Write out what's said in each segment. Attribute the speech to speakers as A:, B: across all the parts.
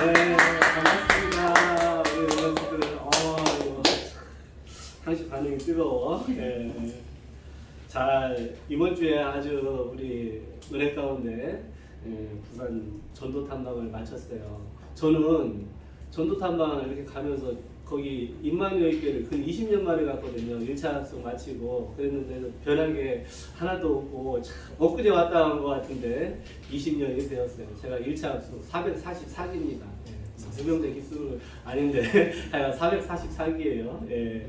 A: 네, 반갑습니다. 우리 여러분들, 이거 당시 반응이 뜨거워. 네. 잘 이번 주에 아주 우리 은혜 가운데 부산 전도 탐방을 마쳤어요. 저는 전도 탐방 이렇게 가면서 거기 임마누엘 교회를 근 20년 만에 갔거든요. 1차 합숙 마치고 그랬는데 변한 게 하나도 없고 참 엊그제 왔다 간 것 같은데 20년이 되었어요. 제가 1차 합숙 444기입니다. 수병대 기수 아닌데 444기예요. 예.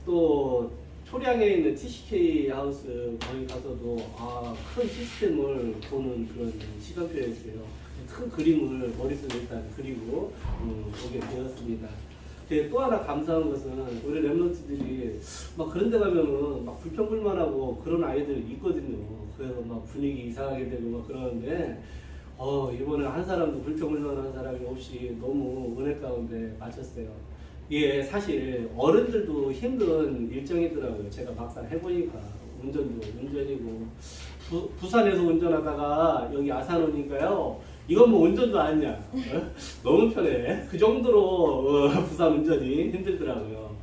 A: 또 초량에 있는 TCK 하우스 거기 가서도 큰 시스템을 보는 그런 시간표였어요. 큰 그림을 머릿속에 일단 그리고 보게 되었습니다. 또 하나 감사한 것은 우리 랩런트들이 막 그런 데 가면은 막 불평불만하고 그런 아이들이 있거든요. 그래서 막 분위기 이상하게 되고 막 그러는데 이번에 한 사람도 불평불만한 사람이 없이 너무 은혜 가운데 마쳤어요. 이게 사실 어른들도 힘든 일정이더라고요. 제가 막상 해보니까 운전도 운전이고 부산에서 운전하다가 여기 아산 오니까요. 이건 뭐 운전도 아니야. 너무 편해. 그 정도로 부산 운전이 힘들더라고요.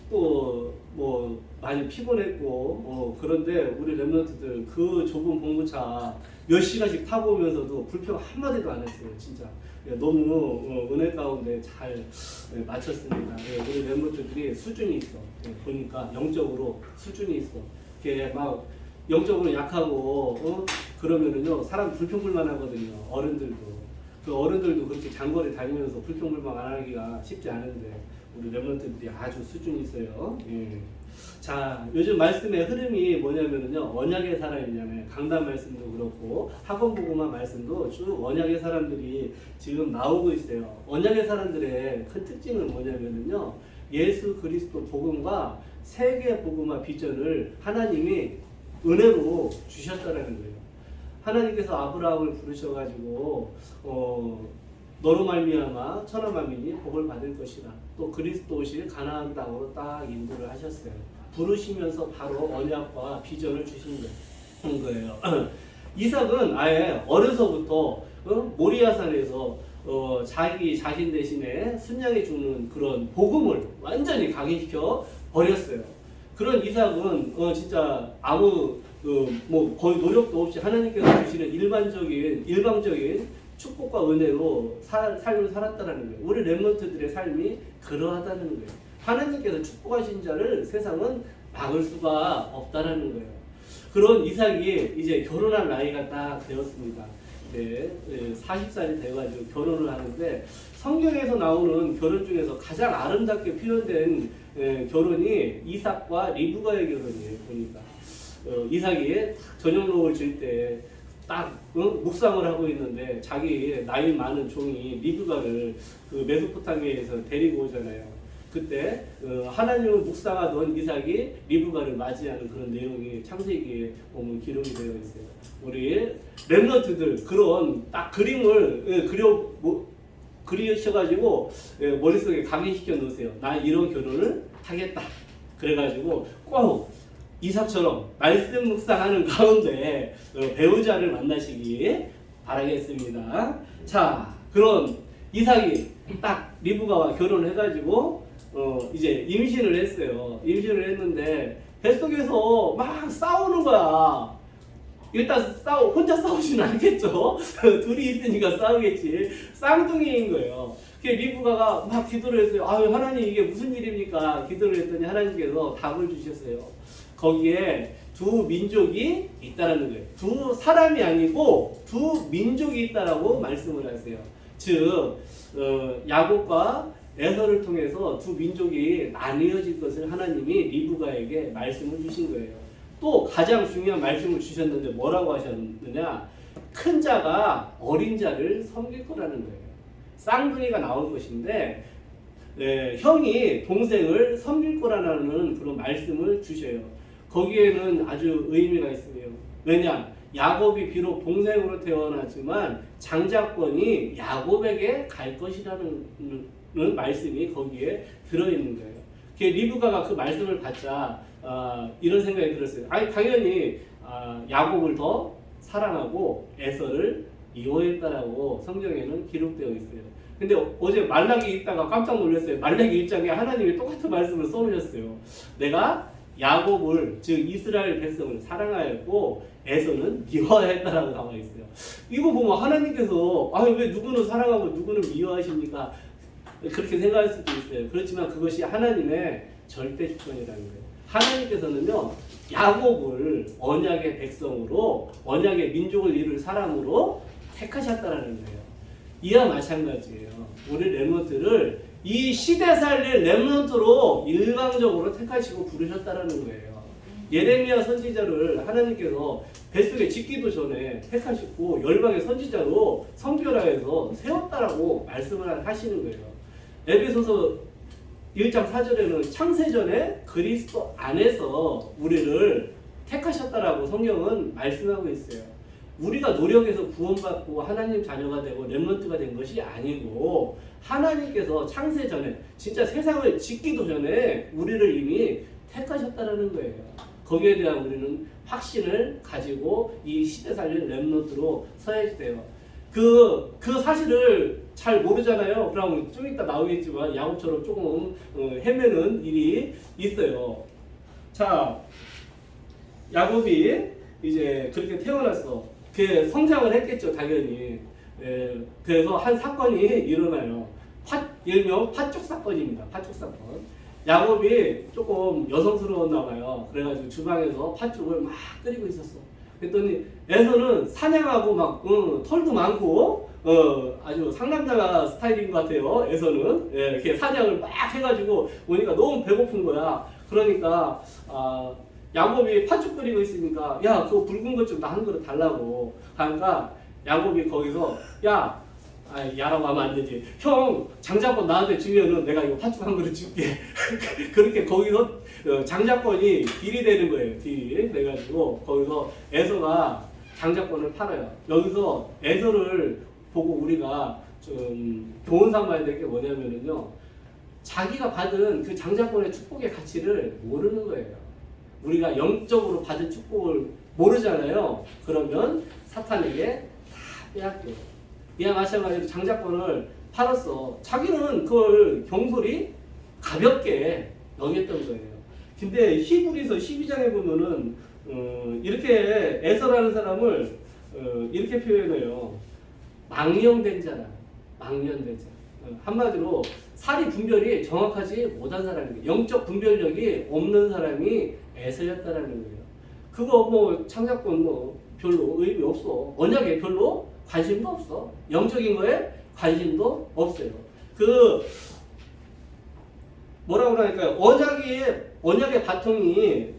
A: 또 뭐 많이 피곤했고 그런데 우리 랩런트들 그 좁은 봉구차 몇 시간씩 타고 오면서도 불평 한마디도 안 했어요. 진짜 너무 은혜 가운데 잘 마쳤습니다. 우리 랩런트들이 수준이 있어. 보니까 영적으로 수준이 있어. 이렇게 막 영적으로 약하고 그러면은요 사람 불평불만 하거든요. 어른들도 그 어른들도 그렇게 장거리 다니면서 불평불만 안 하기가 쉽지 않은데 우리 랩런트들이 아주 수준이 있어요. 예. 자, 요즘 말씀의 흐름이 뭐냐면은요 언약의 사람이잖아요. 강단 말씀도 그렇고 학원 보고마 말씀도 쭉 언약의 사람들이 지금 나오고 있어요. 언약의 사람들의 큰 특징은 뭐냐면은요 예수 그리스도 복음과 세계 복음화 비전을 하나님이 은혜로 주셨다라는 거예요. 하나님께서 아브라함을 부르셔가지고 너로 말미암아 천하 만민이 복을 받을 것이라. 또 그리스도 오실 가나안 땅으로 딱 인도를 하셨어요. 부르시면서 바로 언약과 비전을 주신 거예요. 이삭은 아예 어려서부터 모리아산에서 자기 자신 대신에 순양해 주는 그런 복음을 완전히 각인시켜 버렸어요. 그런 이삭은 진짜 아무 뭐 거의 노력도 없이 하나님께서 주시는 일방적인 축복과 은혜로 삶을 살았다는 거예요. 우리 랩런트들의 삶이 그러하다는 거예요. 하나님께서 축복하신 자를 세상은 막을 수가 없다는 거예요. 그런 이삭이 이제 결혼할 나이가 딱 되었습니다. 네, 40살이 돼가지고 결혼을 하는데 성경에서 나오는 결혼 중에서 가장 아름답게 표현된 결혼이 이삭과 리브가의 결혼이에요. 보니까 이삭이 저녁록을 질 때 딱 묵상을 하고 있는데 자기 나이 많은 종이 리브가를 그 메소포타미아에서 데리고 오잖아요. 그때 하나님을 묵상하던 이삭이 리브가를 맞이하는 그런 내용이 창세기에 보면 기록이 되어 있어요. 우리 랩런트들 그런 딱 그림을 그리셔가지고 머릿속에 각인시켜 놓으세요. 나 이런 결혼을 하겠다. 그래가지고 꼭 이삭처럼 말씀 묵상하는 가운데 배우자를 만나시기 바라겠습니다. 자, 그런 이삭이 딱 리브가와 결혼을 해가지고 이제 임신을 했어요. 임신을 했는데 뱃속에서 막 싸우는 거야. 일단 혼자 싸우지는 않겠죠. 둘이 있으니까 싸우겠지. 쌍둥이인 거예요. 리브가가 막 기도를 했어요. 하나님 이게 무슨 일입니까? 기도를 했더니 하나님께서 답을 주셨어요. 거기에 두 민족이 있다라는 거예요. 두 사람이 아니고 두 민족이 있다라고 말씀을 하세요. 즉 야곱과 에서를 통해서 두 민족이 나뉘어질 것을 하나님이 리브가에게 말씀을 주신 거예요. 또 가장 중요한 말씀을 주셨는데 뭐라고 하셨느냐? 큰 자가 어린 자를 섬길 거라는 거예요. 쌍둥이가 나올 것인데 형이 동생을 섬길 거라는 그런 말씀을 주셔요. 거기에는 아주 의미가 있어요. 왜냐? 야곱이 비록 동생으로 태어나지만 장자권이 야곱에게 갈 것이라는 말씀이 거기에 들어있는 거예요. 리브가가 그 말씀을 받자 이런 생각이 들었어요. 당연히 야곱을 더 사랑하고 에서를 이호했다라고 성경에는 기록되어 있어요. 근데 어제 말라기 읽다가 깜짝 놀랐어요. 말라기 1장에 하나님이 똑같은 말씀을 써놓으셨어요. 내가 야곱을 즉 이스라엘 백성을 사랑하였고 에서는 미워하였다라고 나와 있어요. 이거 보면 하나님께서 왜 누구는 사랑하고 누구는 미워하십니까? 그렇게 생각할 수도 있어요. 그렇지만 그것이 하나님의 절대 주권이라는 거예요. 하나님께서는요 야곱을 언약의 백성으로 언약의 민족을 이룰 사람으로 택하셨다라는 거예요. 이와 마찬가지예요. 우리 렘넌트를 이 시대 살릴 렘넌트로 일방적으로 택하시고 부르셨다라는 거예요. 예레미야 선지자를 하나님께서 뱃속에 짓기도 전에 택하시고 열방의 선지자로 성결하여서 세웠다라고 말씀을 하시는 거예요. 에베소서 1장 4절에는 창세전에 그리스도 안에서 우리를 택하셨다라고 성경은 말씀하고 있어요. 우리가 노력해서 구원받고 하나님 자녀가 되고 렘넌트가 된 것이 아니고 하나님께서 창세전에 진짜 세상을 짓기도 전에 우리를 이미 택하셨다라는 거예요. 거기에 대한 우리는 확신을 가지고 이 시대 살릴 렘넌트로 서야지 돼요. 그 사실을 잘 모르잖아요. 그럼 좀 이따 나오겠지만 야곱처럼 조금 헤매는 일이 있어요. 자, 야곱이 이제 그렇게 태어났어. 그 성장을 했겠죠, 당연히. 그래서 한 사건이 일어나요. 일명 팥죽 사건입니다. 팥죽 사건. 야곱이 조금 여성스러웠나 봐요. 그래가지고 주방에서 팥죽을 막 끓이고 있었어. 그랬더니 에서는 사냥하고 막 털도 많고 아주 상남자 스타일인 것 같아요. 에서는 이렇게 사냥을 막 해가지고 오니까 너무 배고픈 거야. 그러니까 야곱이 팥죽 끓이고 있으니까 야 그거 붉은 것 좀 나 한 그릇 달라고 하니까 야곱이 거기서 야라고 하면 안 되지. 형 장자권 나한테 주면은 내가 이거 팥죽 한 그릇 줄게. 그렇게 거기서 장자권이 딜이 되는 거예요. 딜이 돼가지고 거기서 에서가 장자권을 팔아요. 여기서 에서를 보고 우리가 좀 교훈 삼아야 될 게 뭐냐면은요. 자기가 받은 그 장자권의 축복의 가치를 모르는 거예요. 우리가 영적으로 받은 축복을 모르잖아요. 그러면 사탄에게 다 빼앗겨요. 이와 마찬가지로 장자권을 팔았어. 자기는 그걸 경솔히 가볍게 여겼던 거예요. 근데 히브리서 12장에 보면은 이렇게 에서라는 사람을 이렇게 표현해요. 망령된 자라. 망령된 자. 한마디로 사리 분별이 정확하지 못한 사람이에요. 영적 분별력이 없는 사람이 에서였다라는 거예요. 그거 뭐 장자권 뭐 별로 의미 없어. 언약에 별로 관심도 없어. 영적인 거에 관심도 없어요. 뭐라고 그러니까 언약의 바통이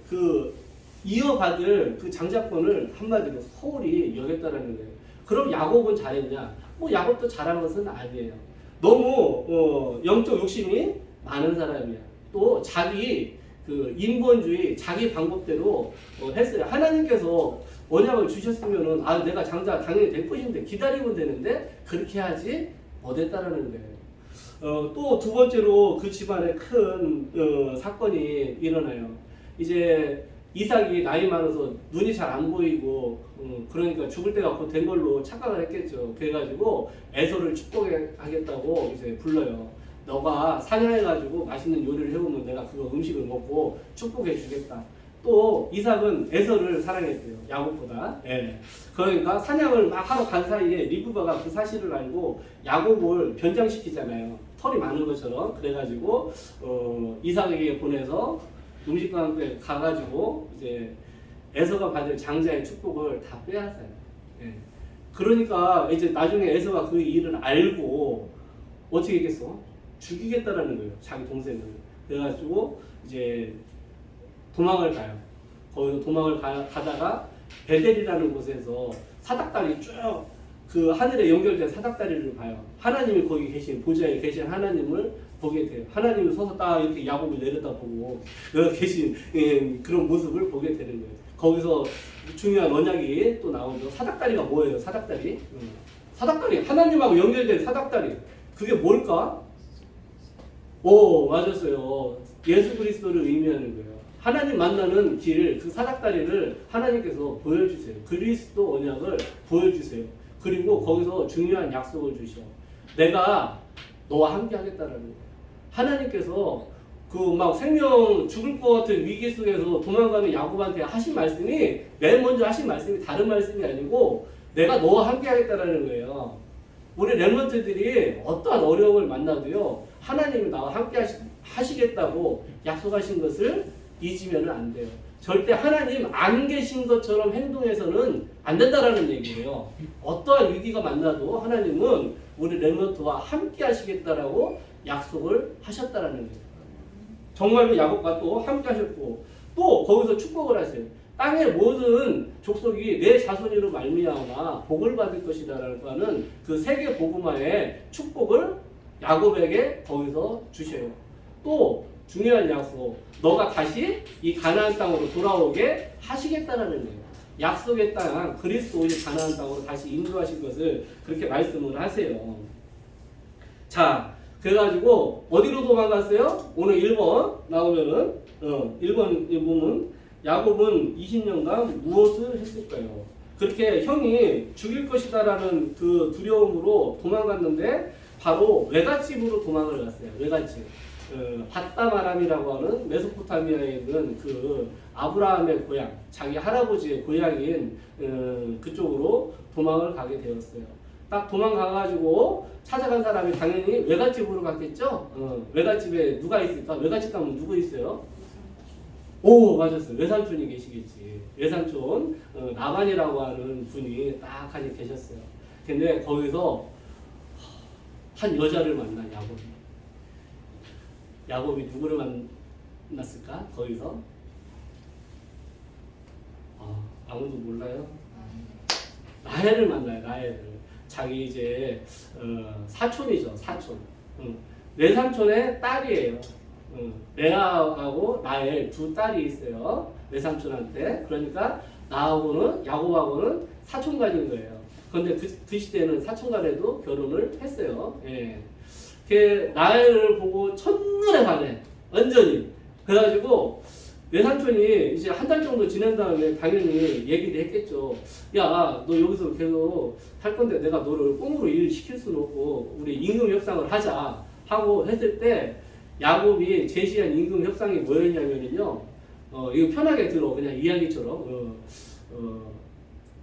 A: 이어받을 그 장자권을 한마디로 소홀히 여겼다라는 거예요. 그럼 야곱은 잘했냐? 뭐 야곱도 잘한 것은 아니에요. 너무 영적 욕심이 많은 사람이야. 또 자기 인본주의, 자기 방법대로 했어요. 하나님께서 언약을 주셨으면은 내가 장자 당연히 될 것인데 기다리면 되는데 그렇게 하지 못했다라는 거예요. 또 두 번째로 그 집안에 큰 사건이 일어나요. 이제 이삭이 나이 많아서 눈이 잘 안 보이고 그러니까 죽을 때가 곧 된 걸로 착각을 했겠죠. 그래가지고 에서를 축복하겠다고 이제 불러요. 너가 사냥해가지고 맛있는 요리를 해보면 내가 그거 음식을 먹고 축복해 주겠다. 또 이삭은 에서를 사랑했대요. 야곱보다. 그러니까 사냥을 막 하러 간 사이에 리브가가 그 사실을 알고 야곱을 변장시키잖아요. 털이 많은 것처럼. 그래가지고 이삭에게 보내서 음식과 함께 가가지고 이제 에서가 받을 장자의 축복을 다 빼앗아요. 그러니까 이제 나중에 에서가 그 일을 알고 어떻게 했겠어? 죽이겠다라는 거예요. 자기 동생을. 그래가지고 이제 도망을 가요. 거기서 도망을 가다가 베델이라는 곳에서 사닥다리 쭉 그 하늘에 연결된 사닥다리를 봐요. 하나님이 거기 계신 보좌에 계신 하나님을 보게 돼요. 하나님이 서서 딱 이렇게 야곱을 내려다보고 계신 그런 모습을 보게 되는 거예요. 거기서 중요한 언약이 또 나오죠. 사닥다리가 뭐예요? 사닥다리? 사닥다리 하나님하고 연결된 사닥다리. 그게 뭘까? 오, 맞았어요. 예수 그리스도를 의미하는 거예요. 하나님 만나는 길, 그 사닥다리를 하나님께서 보여주세요. 그리스도 언약을 보여주세요. 그리고 거기서 중요한 약속을 주셔. 내가 너와 함께 하겠다라는 거예요. 하나님께서 그 막 생명 죽을 것 같은 위기 속에서 도망가는 야곱한테 하신 말씀이 맨 먼저 하신 말씀이 다른 말씀이 아니고 내가 너와 함께 하겠다라는 거예요. 우리 렘넌트들이 어떠한 어려움을 만나도요, 하나님이 나와 함께 하시겠다고 약속하신 것을 잊으면 안 돼요. 절대 하나님 안 계신 것처럼 행동해서는 안 된다라는 얘기예요. 어떠한 위기가 만나도 하나님은 우리 렘넌트와 함께 하시겠다라고 약속을 하셨다라는 거예요. 정말로 야곱과 또 함께 하셨고, 또 거기서 축복을 하세요. 땅의 모든 족속이 내 자손으로 말미암아 복을 받을 것이다라는 그 세계 복음화의 축복을 야곱에게 거기서 주셔요. 또 중요한 약속, 너가 다시 이 가나안 땅으로 돌아오게 하시겠다라는 거예요. 약속의 땅 그리스도 오실 가나안 땅으로 다시 인도하실 것을 그렇게 말씀을 하세요. 자, 그래가지고 어디로 도망갔어요? 오늘 1번 나오면은 1번 보면 야곱은 20년간 무엇을 했을까요? 그렇게 형이 죽일 것이다라는 그 두려움으로 도망갔는데 바로 외갓집으로 도망을 갔어요. 외갓집. 밧다마람이라고 하는 메소포타미아에 있는 그 아브라함의 고향, 자기 할아버지의 고향인 그쪽으로 도망을 가게 되었어요. 딱 도망가가지고 찾아간 사람이 당연히 외갓집으로 갔겠죠? 외갓집에 누가 있을까? 외갓집 가면 누구 있어요? 오, 맞았어요. 외삼촌이 계시겠지. 외삼촌 나반이라고 하는 분이 딱 하니 계셨어요. 근데 거기서 한 여자를 만나 야곱이 누구를 만났을까? 거기서 아무도 몰라요? 라헬을 만나요. 라헬을. 자기 이제 사촌이죠. 사촌. 외삼촌의 딸이에요. 레아하고 라헬 두 딸이 있어요. 외삼촌한테. 그러니까 나하고는 야곱하고는 사촌간인 거예요. 그런데 그 시대는 사촌간에도 결혼을 했어요. 예. 그 라헬을 보고 첫눈에 반해. 완전히. 그래가지고 외삼촌이 이제 한 달 정도 지낸 다음에 당연히 얘기를 했겠죠. 야, 너 여기서 계속 할 건데 내가 너를 꽁으로 일 시킬 수는 없고 우리 임금 협상을 하자 하고 했을 때 야곱이 제시한 임금 협상이 뭐였냐면요. 이거 편하게 들어. 그냥 이야기처럼.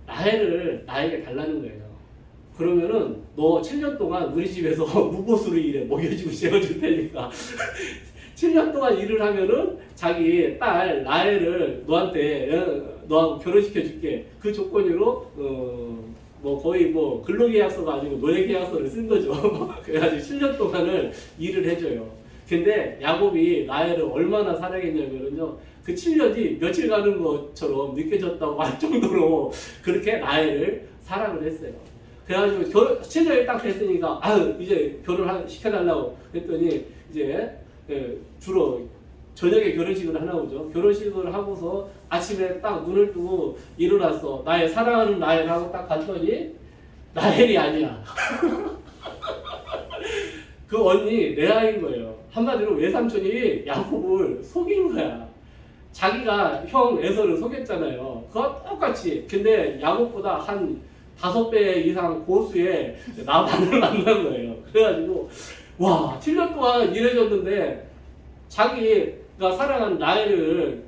A: 라헬을 나에게 달라는 거예요. 그러면은 너 7년 동안 우리 집에서 무보수로 일해. 먹여주고 재워줄 테니까. 7년 동안 일을 하면은 자기 딸 라헬을 너하고 결혼시켜 줄게. 그 조건으로 뭐 거의 뭐 근로계약서가 아니고 노예계약서를 쓴 거죠. 그래가지고 7년 동안을 일을 해줘요. 근데 야곱이 라헬을 얼마나 사랑했냐면요. 그 7년이 며칠 가는 것처럼 느껴졌다고 할 정도로 그렇게 라헬을 사랑을 했어요. 그래가지고 7년이 딱 됐으니까 이제 결혼 시켜달라고 했더니 이제 주로 저녁에 결혼식을 하나 보죠. 결혼식을 하고서 아침에 딱 눈을 뜨고 일어났어. 나의 사랑하는 라헬하고 딱 봤더니 라헬이 아니야. 그 언니 레아인 거예요. 한마디로 외삼촌이 야곱을 속인 거야. 자기가 형 에서를 속였잖아요. 그거 똑같이. 근데 야곱보다 한 5배 이상 고수의 나반을 만난 거예요. 그래가지고 와 7년 동안 일해줬는데 자기가 사랑한 라헬을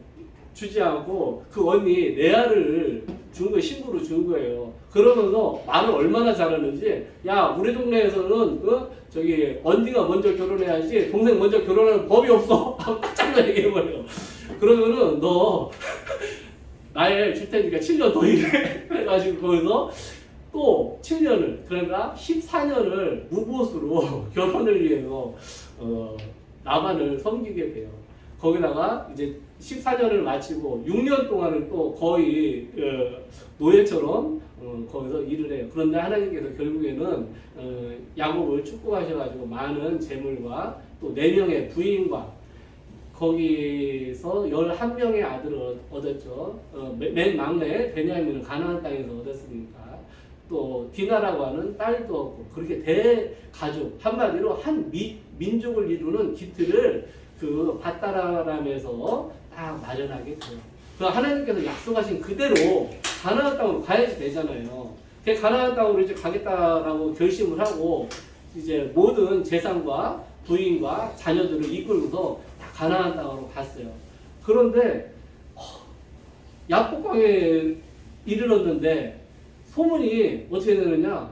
A: 주지 않고 그 언니 레아를 준 거 신부로 준 거예요. 그러면서 말을 얼마나 잘하는지 야 우리 동네에서는 저기 언니가 먼저 결혼해야지 동생 먼저 결혼하는 법이 없어. 깜짝 얘기해버려. 그러면은 너 라헬 줄 테니까 7년 더 일해. 해가지고 거기서 또 7년을 그러니까 14년을 무보수로 결혼을 위해서 나반을 섬기게 돼요. 거기다가 이제 14년을 마치고 6년 동안은 또 거의 노예처럼 거기서 일을 해요. 그런데 하나님께서 결국에는 야곱을 축복하셔가지고 많은 재물과 또 4명의 부인과 거기서 11명의 아들을 얻었죠. 맨 막내 베냐민을 가나안 땅에서 얻었으니까 또 디나라고 하는 딸도 얻고 그렇게 대가족 한마디로 한 민족을 이루는 기틀을 그 밧다라람에서 딱 마련하게 돼요. 그 하나님께서 약속하신 그대로 가나안 땅으로 가야지 되잖아요. 가나안 땅으로 이제 가겠다라고 결심을 하고 이제 모든 재산과 부인과 자녀들을 이끌고서 다 가나안 땅으로 갔어요. 그런데 야복강에 이르렀는데 소문이 어떻게 되느냐?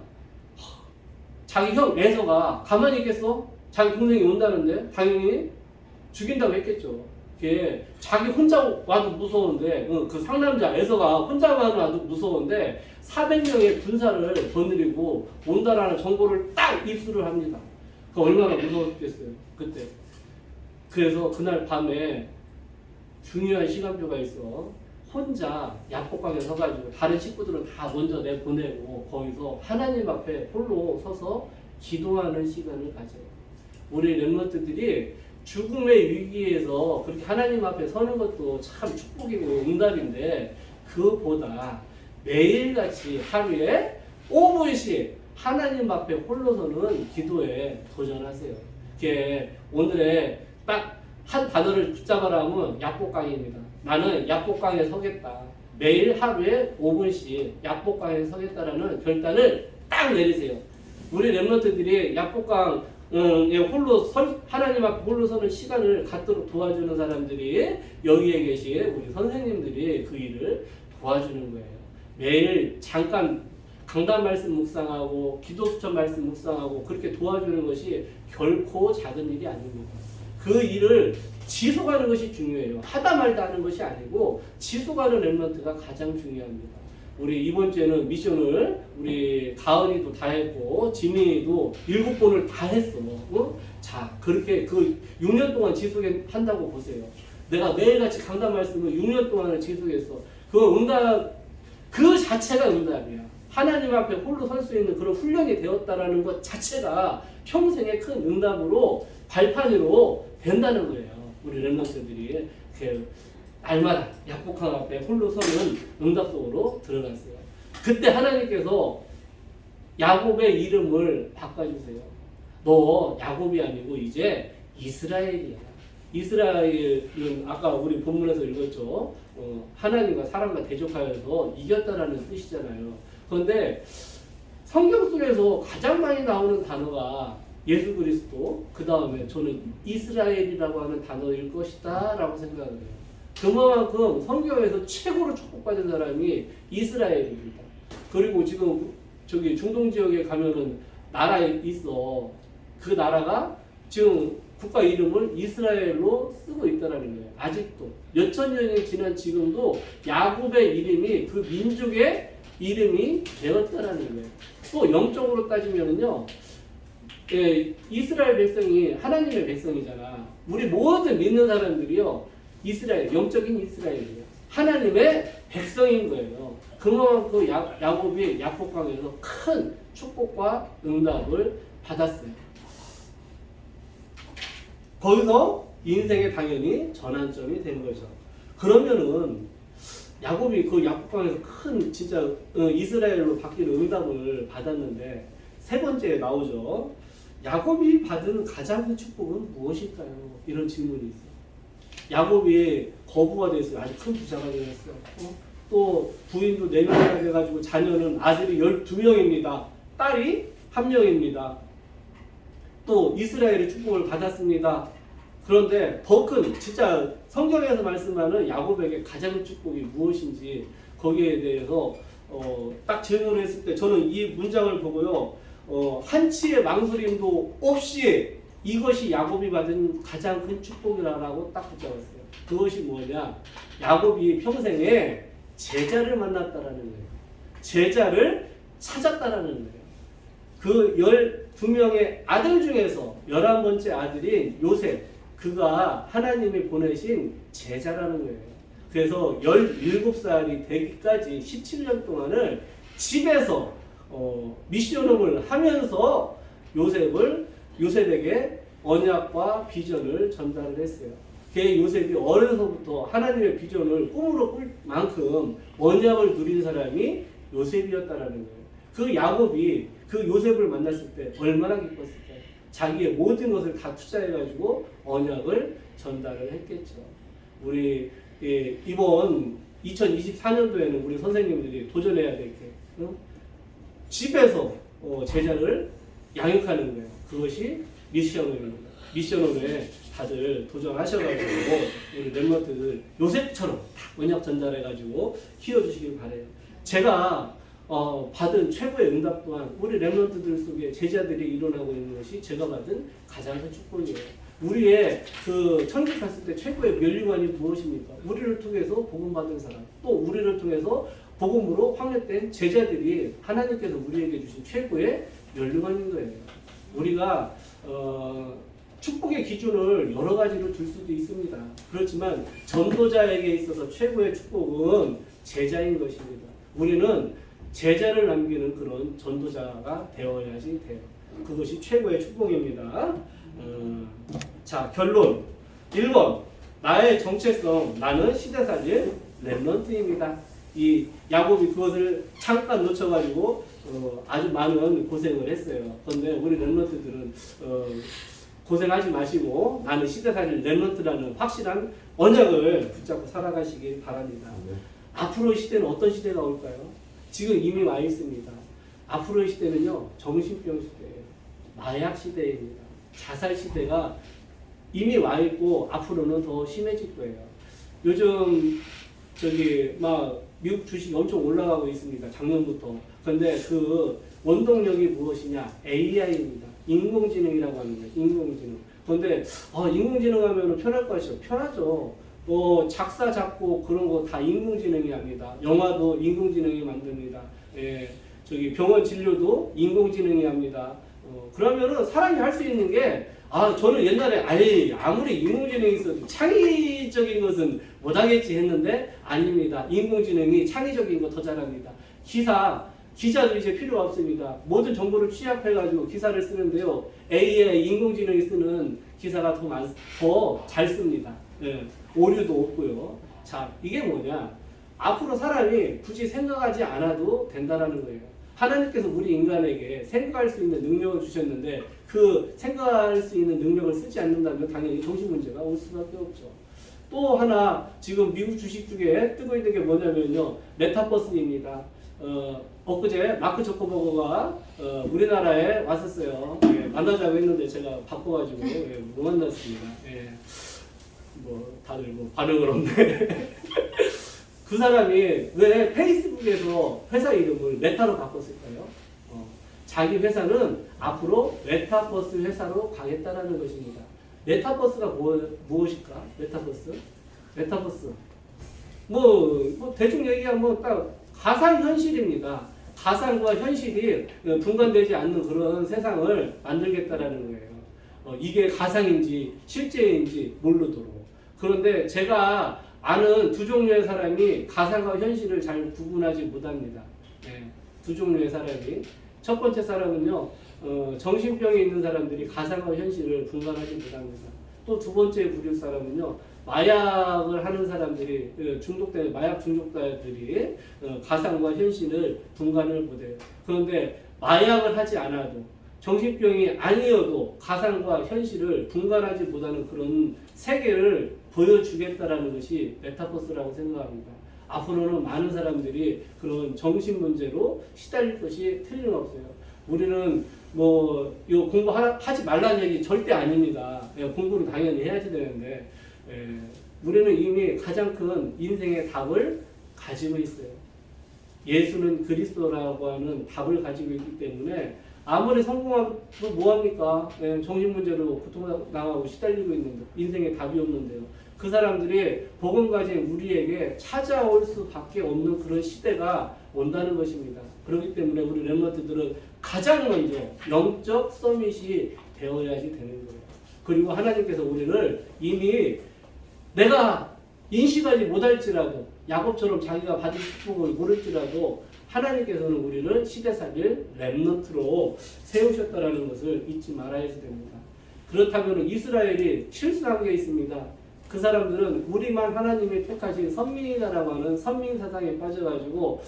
A: 자기 형 에서가 가만히 있겠어? 자기 동생이 온다는데 당연히 죽인다고 했겠죠. 자기 혼자 와도 무서운데 그 상남자 에서가 혼자 와도 무서운데 400명의 군사를 거느리고 온다라는 정보를 딱 입수를 합니다. 그 얼마나 무서웠겠어요 그때. 그래서 그날 밤에 중요한 시간표가 있어. 혼자 야복강에 서가지고 다른 식구들은 다 먼저 내보내고 거기서 하나님 앞에 홀로 서서 기도하는 시간을 가져요. 우리 렘넌트들이 죽음의 위기에서 그렇게 하나님 앞에 서는 것도 참 축복이고 응답인데 그보다 매일같이 하루에 5분씩 하나님 앞에 홀로 서는 기도에 도전하세요. 오늘의 딱 한 단어를 붙잡아라 하면 야복강입니다. 나는 야복강에 서겠다. 매일 하루에 5분씩 야복강에 서겠다라는 결단을 딱 내리세요. 우리 렘넌트들이 야복강 하나님 앞에 홀로 서는 시간을 갖도록 도와주는 사람들이 여기에 계신 우리 선생님들이 그 일을 도와주는 거예요. 매일 잠깐 강단 말씀 묵상하고 기도 수천 말씀 묵상하고 그렇게 도와주는 것이 결코 작은 일이 아닙니다. 그 일을 지속하는 것이 중요해요. 하다 말다 하는 것이 아니고 지속하는 렘넌트가 가장 중요합니다. 우리 이번 주에는 미션을 우리 가은이도 다 했고 지민이도 7번을 다 했어. 자, 그렇게 그 6년 동안 지속한다고 보세요. 내가 매일같이 강단 말씀을 6년 동안을 지속했어. 그 응답 그 자체가 응답이야. 하나님 앞에 홀로 설 수 있는 그런 훈련이 되었다라는 것 자체가 평생의 큰 응답으로 발판으로 된다는 거예요. 우리 렘넌트들이 날마다 야복강 앞에 홀로 서는 응답 속으로 들어갔어요. 그때 하나님께서 야곱의 이름을 바꿔주세요. 너 야곱이 아니고 이제 이스라엘이야. 이스라엘은 아까 우리 본문에서 읽었죠. 하나님과 사람과 대적하여서 이겼다라는 뜻이잖아요. 그런데 성경 속에서 가장 많이 나오는 단어가 예수 그리스도, 그 다음에 저는 이스라엘이라고 하는 단어일 것이다 라고 생각을 해요. 그만큼 성경에서 최고로 축복받은 사람이 이스라엘입니다. 그리고 지금 저기 중동 지역에 가면은 나라에 있어. 그 나라가 지금 국가 이름을 이스라엘로 쓰고 있다라는 거예요. 아직도 몇천 년이 지난 지금도 야곱의 이름이 그 민족의 이름이 되었다라는 거예요. 또 영적으로 따지면은요, 이스라엘 백성이 하나님의 백성이잖아. 우리 모든 믿는 사람들이요, 이스라엘, 영적인 이스라엘이에요. 하나님의 백성인 거예요. 그만큼 야곱이 야복강에서 큰 축복과 응답을 받았어요. 거기서 인생에 당연히 전환점이 된 거죠. 그러면은 야곱이 그 야복강에서 큰 진짜 이스라엘로 바뀌는 응답을 받았는데 세 번째에 나오죠. 야곱이 받은 가장 큰 축복은 무엇일까요? 이런 질문이 있어요. 야곱이 거부가 됐어요. 아주 큰 부자가 되었어요. 또 부인도 4명이나 돼가지고 자녀는 아들이 12명입니다. 딸이 1명입니다. 또 이스라엘의 축복을 받았습니다. 그런데 더 큰 진짜 성경에서 말씀하는 야곱에게 가장 큰 축복이 무엇인지 거기에 대해서 딱 질문을 했을 때 저는 이 문장을 보고요. 한치의 망설임도 없이 이것이 야곱이 받은 가장 큰 축복이라고 딱 붙잡았어요. 그것이 뭐냐? 야곱이 평생에 제자를 만났다라는 거예요. 제자를 찾았다라는 거예요. 그 12명의 아들 중에서 11번째 아들인 요셉, 그가 하나님이 보내신 제자라는 거예요. 그래서 17살이 되기까지 17년 동안을 집에서 미션을 하면서 요셉에게 언약과 비전을 전달을 했어요. 요셉이 어려서부터 하나님의 비전을 꿈으로 꿀 만큼 언약을 누린 사람이 요셉이었다라는 거예요. 그 야곱이 그 요셉을 만났을 때 얼마나 기뻤을까요? 자기의 모든 것을 다 투자해가지고 언약을 전달을 했겠죠. 우리 이번 2024년도에는 우리 선생님들이 도전해야 될 게 집에서 제자를 양육하는 거예요. 그것이 미션업입니다. 미션업에 다들 도전하셔가지고 우리 랩런트들 요셉처럼 딱 언약 전달해가지고 키워주시길 바래요. 제가 받은 최고의 응답 또한 우리 랩런트들 속에 제자들이 일어나고 있는 것이 제가 받은 가장 큰 축복이에요. 우리의 그 천국 갔을 때 최고의 면류관이 무엇입니까? 우리를 통해서 복음 받은 사람, 또 우리를 통해서 복음으로 확립된 제자들이 하나님께서 우리에게 주신 최고의 면류관인 거예요. 우리가 축복의 기준을 여러 가지로 줄 수도 있습니다. 그렇지만 전도자에게 있어서 최고의 축복은 제자인 것입니다. 우리는 제자를 남기는 그런 전도자가 되어야지 돼요. 그것이 최고의 축복입니다. 자, 결론 1번 나의 정체성, 나는 시대살릴 랩런트입니다. 이 야곱이 그것을 잠깐 놓쳐가지고 아주 많은 고생을 했어요. 그런데 우리 랩런트들은 고생하지 마시고 나는 시대살릴 랩런트라는 확실한 언약을 붙잡고 살아가시길 바랍니다. 앞으로의 시대는 어떤 시대가 올까요? 지금 이미 와 있습니다. 앞으로의 시대는요, 정신병 시대예요. 마약 시대입니다. 자살 시대가 이미 와 있고 앞으로는 더 심해질 거예요. 요즘 미국 주식이 엄청 올라가고 있습니다. 작년부터. 그런데 그 원동력이 무엇이냐? AI입니다. 인공지능이라고 하는 거예요. 인공지능. 그런데 인공지능 하면 편할 것이요. 편하죠. 작사, 작곡 그런 거 다 인공지능이 합니다. 영화도 인공지능이 만듭니다. 예, 병원 진료도 인공지능이 합니다. 그러면은 사람이 할 수 있는 게 저는 옛날에 아무리 인공지능이 있어도 창의적인 것은 못하겠지 했는데 아닙니다. 인공지능이 창의적인 거 더 잘합니다. 기자도 이제 필요 없습니다. 모든 정보를 취합해가지고 기사를 쓰는데요. AI 인공지능이 쓰는 기사가 더 잘 씁니다. 예, 오류도 없고요. 자, 이게 뭐냐? 앞으로 사람이 굳이 생각하지 않아도 된다라는 거예요. 하나님께서 우리 인간에게 생각할 수 있는 능력을 주셨는데 그 생각할 수 있는 능력을 쓰지 않는다면 당연히 정신 문제가 올 수밖에 없죠. 또 하나 지금 미국 주식 중에 뜨고 있는 게 뭐냐면요. 메타버스입니다. 엊그제 마크 저커버거가 우리나라에 왔었어요. 예, 만나자고 했는데 제가 바빠가지고 못 만났습니다. 예, 다들 반응을 없네. 그 사람이 왜 페이스북에서 회사 이름을 메타로 바꿨을까요? 자기 회사는 앞으로 메타버스 회사로 가겠다라는 것입니다. 메타버스가 무엇일까? 메타버스. 대충 얘기하면 딱 가상현실입니다. 가상과 현실이 분간되지 않는 그런 세상을 만들겠다라는 거예요. 이게 가상인지 실제인지 모르도록. 그런데 제가 아는 두 종류의 사람이 가상과 현실을 잘 구분하지 못합니다. 네, 두 종류의 사람이. 첫 번째 사람은요, 정신병이 있는 사람들이 가상과 현실을 분간하지 못합니다. 또 두 번째 부류 사람은요, 마약을 하는 사람들이, 마약 중독자들이 가상과 현실을 분간을 못해요. 그런데 마약을 하지 않아도 정신병이 아니어도 가상과 현실을 분간하지 못하는 그런 세계를 보여주겠다라는 것이 메타버스라고 생각합니다. 앞으로는 많은 사람들이 그런 정신 문제로 시달릴 것이 틀림없어요. 우리는 이거 공부하지 말라는 얘기 절대 아닙니다. 공부는 당연히 해야지 되는데, 우리는 이미 가장 큰 인생의 답을 가지고 있어요. 예수는 그리스도라고 하는 답을 가지고 있기 때문에 아무리 성공하고 뭐합니까? 정신 문제로 고통당하고 시달리고 있는데 인생에 답이 없는데요. 그 사람들이 복음 가진 우리에게 찾아올 수밖에 없는 그런 시대가 온다는 것입니다. 그렇기 때문에 우리 랩런트들은 가장 먼저 영적 서밋이 되어야지 되는 거예요. 그리고 하나님께서 우리를 이미 내가 인식하지 못할지라도 야곱처럼 자기가 받은 축복을 모를지라도 하나님께서는 우리를 시대살릴 랩런트로 세우셨다라는 것을 잊지 말아야지 됩니다. 그렇다면 이스라엘이 실수한 게 있습니다. 그 사람들은 우리만 하나님이 택하신 선민이다라고 하는 선민 사상에 빠져가지고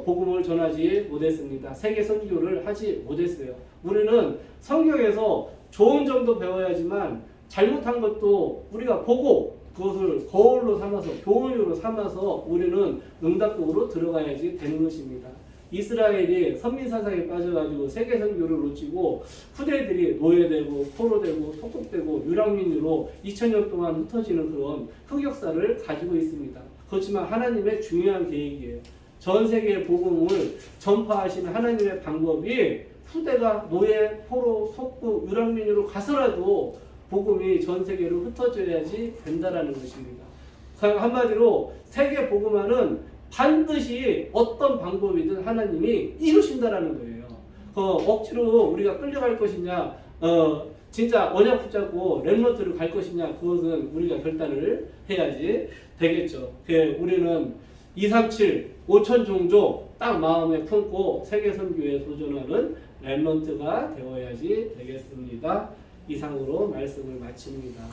A: 복음을 전하지 못했습니다. 세계 선교를 하지 못했어요. 우리는 성경에서 좋은 점도 배워야지만 잘못한 것도 우리가 보고 그것을 거울로 삼아서 교훈으로 삼아서 우리는 응답국으로 들어가야지 되는 것입니다. 이스라엘이 선민사상에 빠져가지고 세계 선교를 놓치고 후대들이 노예되고 포로되고 속국되고 유랑민으로 2000년 동안 흩어지는 그런 흑역사를 가지고 있습니다. 그렇지만 하나님의 중요한 계획이에요. 전 세계의 복음을 전파하시는 하나님의 방법이 후대가 노예, 포로, 속국, 유랑민으로 가서라도 복음이 전 세계로 흩어져야지 된다라는 것입니다. 한마디로 세계 복음화는 반드시 어떤 방법이든 하나님이 이루신다라는 거예요. 억지로 우리가 끌려갈 것이냐, 진짜 언약 붙잡고 렘넌트를 갈 것이냐, 그것은 우리가 결단을 해야지 되겠죠. 우리는 237, 5천 종족 딱 마음에 품고 세계 선교에 도전하는 렘넌트가 되어야지 되겠습니다. 이상으로 말씀을 마칩니다.